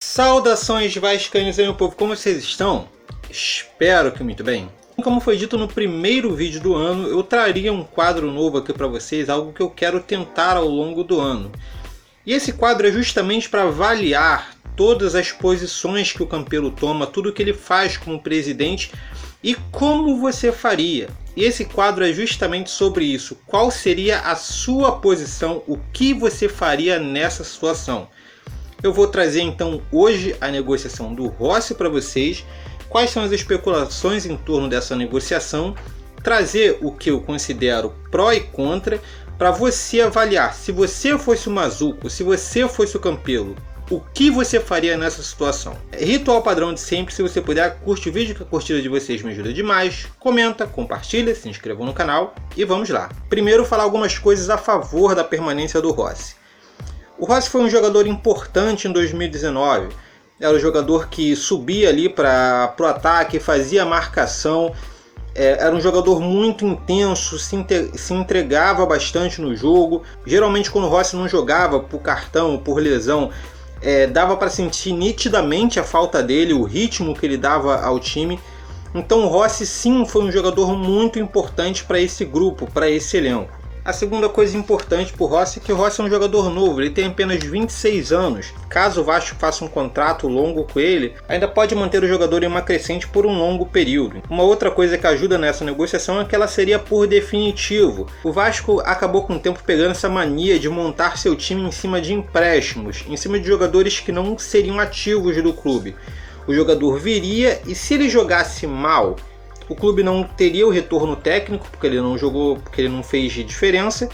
Saudações vascaínos aí, meu povo, como vocês estão? Espero que muito bem. Como foi dito no primeiro vídeo do ano, eu traria um quadro novo aqui para vocês, algo que eu quero tentar ao longo do ano. E esse quadro é justamente para avaliar todas as posições que o Campelo toma, tudo que ele faz como presidente e como você faria. E esse quadro é justamente sobre isso. Qual seria a sua posição, o que você faria nessa situação? Eu vou trazer então hoje a negociação do Rossi para vocês, quais são as especulações em torno dessa negociação, trazer o que eu considero pró e contra, para você avaliar se você fosse o Mazuco, se você fosse o Campelo, o que você faria nessa situação. Ritual padrão de sempre, se você puder, curte o vídeo que a curtida de vocês me ajuda demais, comenta, compartilha, se inscreva no canal e vamos lá. Primeiro falar algumas coisas a favor da permanência do Rossi. O Rossi foi um jogador importante em 2019, era um jogador que subia ali para o ataque, fazia marcação, era um jogador muito intenso, se entregava bastante no jogo. Geralmente quando o Rossi não jogava por cartão, por lesão, dava para sentir nitidamente a falta dele, o ritmo que ele dava ao time. Então o Rossi sim foi um jogador muito importante para esse grupo, para esse elenco. A segunda coisa importante para o Rossi é que o Rossi é um jogador novo, ele tem apenas 26 anos. Caso o Vasco faça um contrato longo com ele, ainda pode manter o jogador em uma crescente por um longo período. Uma outra coisa que ajuda nessa negociação é que ela seria por definitivo. O Vasco acabou com o tempo pegando essa mania de montar seu time em cima de empréstimos, em cima de jogadores que não seriam ativos do clube. O jogador viria e se ele jogasse mal, o clube não teria o retorno técnico, porque ele não jogou, porque ele não fez diferença.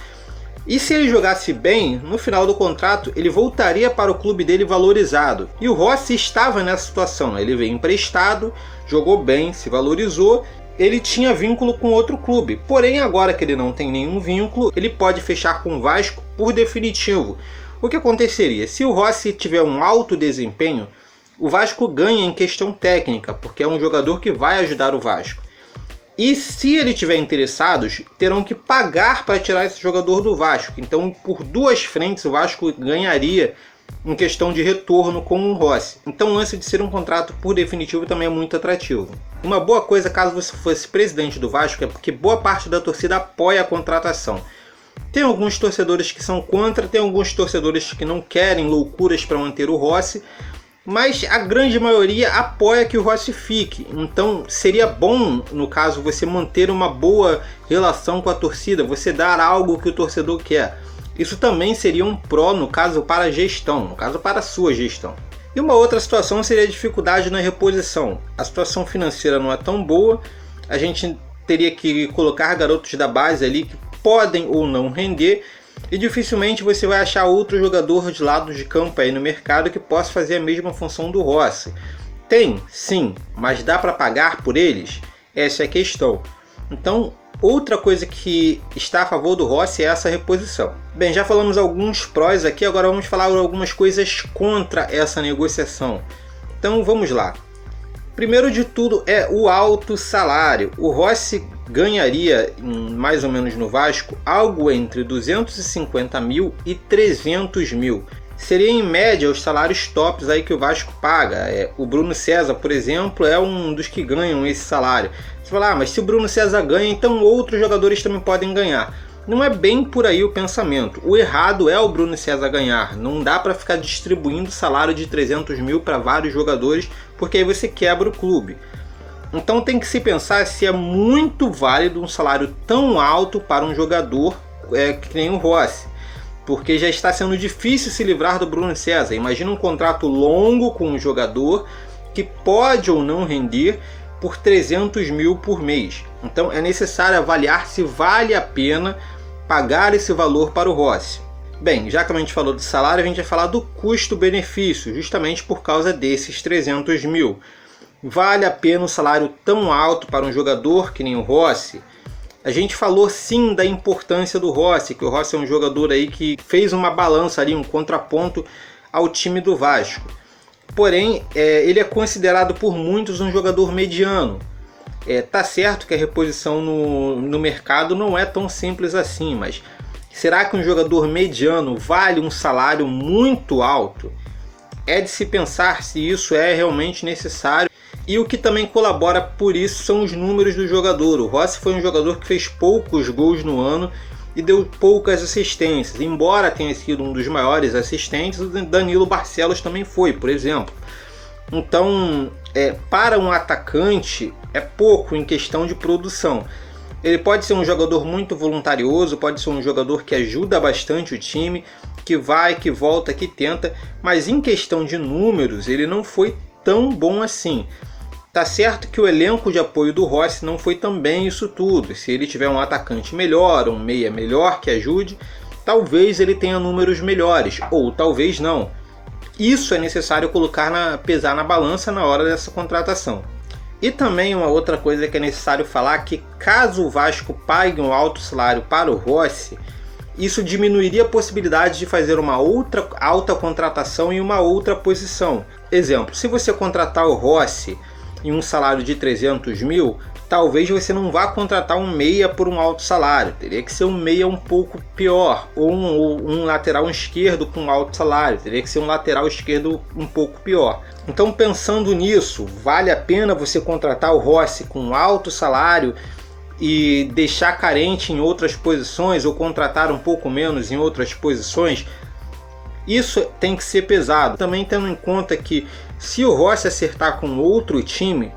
E se ele jogasse bem, no final do contrato, ele voltaria para o clube dele valorizado. E o Rossi estava nessa situação, ele veio emprestado, jogou bem, se valorizou, ele tinha vínculo com outro clube. Porém, agora que ele não tem nenhum vínculo, ele pode fechar com o Vasco por definitivo. O que aconteceria? Se o Rossi tiver um alto desempenho, o Vasco ganha em questão técnica, porque é um jogador que vai ajudar o Vasco. E se ele tiver interessados, terão que pagar para tirar esse jogador do Vasco. Então, por duas frentes, o Vasco ganharia em questão de retorno com o Rossi. Então, o lance de ser um contrato por definitivo também é muito atrativo. Uma boa coisa, caso você fosse presidente do Vasco, é porque boa parte da torcida apoia a contratação. Tem alguns torcedores que são contra, tem alguns torcedores que não querem loucuras para manter o Rossi, mas a grande maioria apoia que o Rossi fique. Então seria bom, no caso, você manter uma boa relação com a torcida, você dar algo que o torcedor quer. Isso também seria um pró, no caso, para a gestão, no caso, para a sua gestão. E uma outra situação seria a dificuldade na reposição. A situação financeira não é tão boa, a gente teria que colocar garotos da base ali que podem ou não render, e dificilmente você vai achar outro jogador de lado de campo aí no mercado que possa fazer a mesma função do Rossi. Tem, sim, mas dá para pagar por eles? Essa é a questão. Então, outra coisa que está a favor do Rossi é essa reposição. Bem, já falamos alguns prós aqui, agora vamos falar algumas coisas contra essa negociação. Então vamos lá. Primeiro de tudo é o alto salário. O Rossi ganharia, mais ou menos no Vasco, algo entre 250 mil e 300 mil. Seria em média os salários tops aí que o Vasco paga. O Bruno César, por exemplo, é um dos que ganham esse salário. Você fala, mas se o Bruno César ganha, então outros jogadores também podem ganhar. Não é bem por aí o pensamento. O errado é o Bruno César ganhar. Não dá para ficar distribuindo salário de 300 mil para vários jogadores, porque aí você quebra o clube. Então tem que se pensar se é muito válido um salário tão alto para um jogador que nem o Rossi. Porque já está sendo difícil se livrar do Bruno César. Imagina um contrato longo com um jogador que pode ou não render por 300 mil por mês. Então é necessário avaliar se vale a pena pagar esse valor para o Rossi. Bem, já que a gente falou de salário, a gente vai falar do custo-benefício, justamente por causa desses 300 mil. Vale a pena um salário tão alto para um jogador que nem o Rossi? A gente falou sim da importância do Rossi, que o Rossi é um jogador aí que fez uma balança ali, um contraponto ao time do Vasco. Porém, ele é considerado por muitos um jogador mediano. Tá certo que a reposição no mercado não é tão simples assim, mas será que um jogador mediano vale um salário muito alto? é de se pensar se isso é realmente necessário. E o que também colabora por isso são os números do jogador. O Rossi foi um jogador que fez poucos gols no ano e deu poucas assistências. Embora tenha sido um dos maiores assistentes, o Danilo Barcelos também foi, por exemplo. Então, para um atacante, é pouco em questão de produção. Ele pode ser um jogador muito voluntarioso, pode ser um jogador que ajuda bastante o time, que vai, que volta, que tenta, mas em questão de números, ele não foi tão bom assim. Tá certo que o elenco de apoio do Rossi não foi também isso tudo. Se ele tiver um atacante melhor, um meia melhor que ajude, talvez ele tenha números melhores, ou talvez não. Isso é necessário pesar na balança na hora dessa contratação. E também uma outra coisa que é necessário falar, que caso o Vasco pague um alto salário para o Rossi, isso diminuiria a possibilidade de fazer uma outra alta contratação em uma outra posição. Exemplo, se você contratar o Rossi em um salário de 300 mil, talvez você não vá contratar um meia por um alto salário. Teria que ser um meia um pouco pior, ou um lateral esquerdo com alto salário. Teria que ser um lateral esquerdo um pouco pior. Então, pensando nisso, vale a pena você contratar o Rossi com alto salário e deixar carente em outras posições, ou contratar um pouco menos em outras posições? Isso tem que ser pesado. Também tendo em conta que se o Rossi acertar com outro time,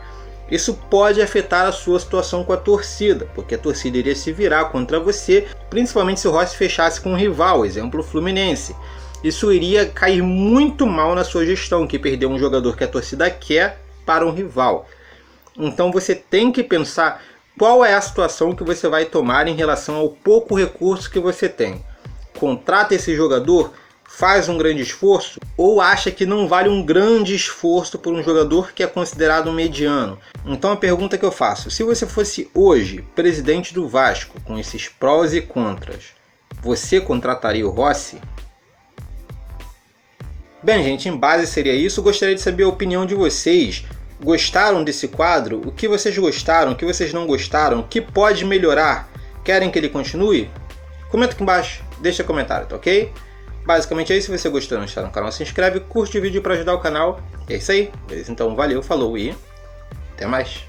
isso pode afetar a sua situação com a torcida, porque a torcida iria se virar contra você, principalmente se o Rossi fechasse com um rival, exemplo o Fluminense. Isso iria cair muito mal na sua gestão, que perdeu um jogador que a torcida quer para um rival. Então você tem que pensar qual é a situação que você vai tomar em relação ao pouco recurso que você tem. Contrata esse jogador, faz um grande esforço, ou acha que não vale um grande esforço por um jogador que é considerado mediano? Então a pergunta que eu faço, se você fosse hoje presidente do Vasco, com esses prós e contras, você contrataria o Rossi? Bem, gente, em base seria isso. Gostaria de saber a opinião de vocês. Gostaram desse quadro? O que vocês gostaram? O que vocês não gostaram? O que pode melhorar? Querem que ele continue? Comenta aqui embaixo, deixa comentário, tá ok? Basicamente é isso. Se você gostou e não está no canal, se inscreve, curte o vídeo para ajudar o canal. É isso aí. Beleza? Então valeu, falou e até mais.